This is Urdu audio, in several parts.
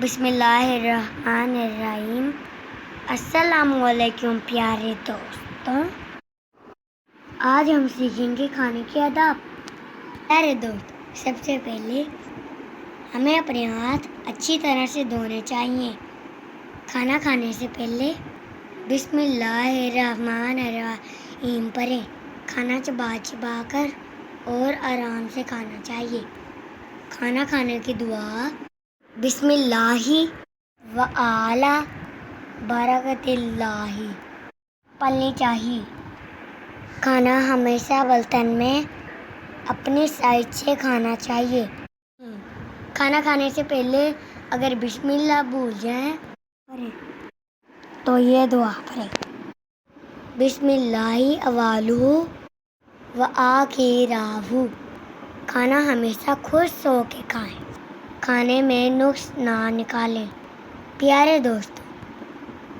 بسم اللہ الرحمن الرحیم۔ السلام علیکم پیارے دوستوں، آج ہم سیکھیں گے کھانے کے آداب۔ پیارے دوست، سب سے پہلے ہمیں اپنے ہاتھ اچھی طرح سے دھونے چاہیے۔ کھانا کھانے سے پہلے بسم اللہ الرحمن الرحیم پڑھیں۔ کھانا چبا چبا کر اور آرام سے کھانا چاہیے۔ کھانا کھانے کی دعا بسم اللہ وعلی برکت اللہ پڑھنی چاہیے۔ کھانا ہمیشہ برتن میں اپنی سائز سے کھانا چاہیے۔ کھانا کھانے سے پہلے اگر بسم اللہ بھول جائیں تو یہ دعا پڑھیں: بسم اللہ اولہ وآخرہ۔ کھانا ہمیشہ خوش ہو کے کھائیں، کھانے میں نقص نہ نکالیں۔ پیارے دوستوں،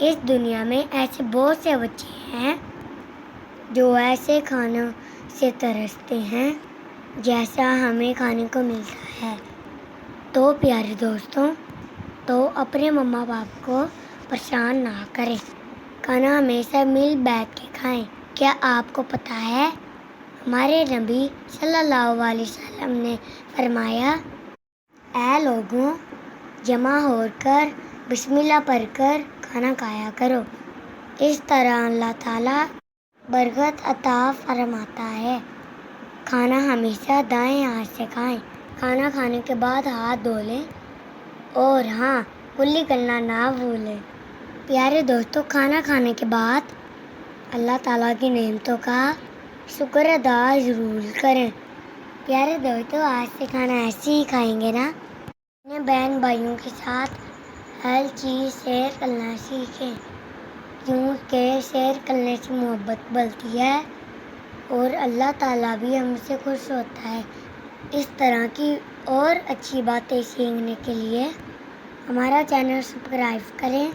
اس دنیا میں ایسے بہت سے بچے ہیں جو ایسے کھانوں سے ترستے ہیں جیسا ہمیں کھانے کو ملتا ہے۔ تو پیارے دوستوں، تو اپنے مما باپ کو پریشان نہ کریں، کھانا ہمیشہ مل بیٹھ کے کھائیں۔ کیا آپ کو پتہ ہے ہمارے نبی صلی اللہ علیہ وسلم نے فرمایا، اے لوگوں، جمع ہو کر بسم اللہ پڑھ کر کھانا کھایا کرو، اس طرح اللہ تعالیٰ برکت عطا فرماتا ہے۔ کھانا ہمیشہ دائیں ہاتھ سے کھائیں۔ کھانا کھانے کے بعد ہاتھ دھو لیں، اور ہاں، کلی کرنا نہ بھولیں۔ پیارے دوستوں، کھانا کھانے کے بعد اللہ تعالیٰ کی نعمتوں کا شکر ادا ضرور کریں۔ پیارے دوستوں، آج سے کھانا ایسے ہی کھائیں گے نا؟ اپنے بہن بھائیوں کے ساتھ ہر چیز شیئر کرنا سیکھیں، کیونکہ شیئر کرنے سے محبت بڑھتی ہے اور اللہ تعالیٰ بھی ہم سے خوش ہوتا ہے۔ اس طرح کی اور اچھی باتیں سیکھنے کے لیے ہمارا چینل سبسکرائب کریں،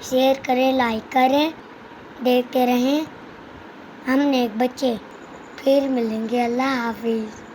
شیئر کریں، لائک کریں، دیکھتے رہیں ہم نیک بچے۔ پھر ملیں گے۔ اللہ حافظ۔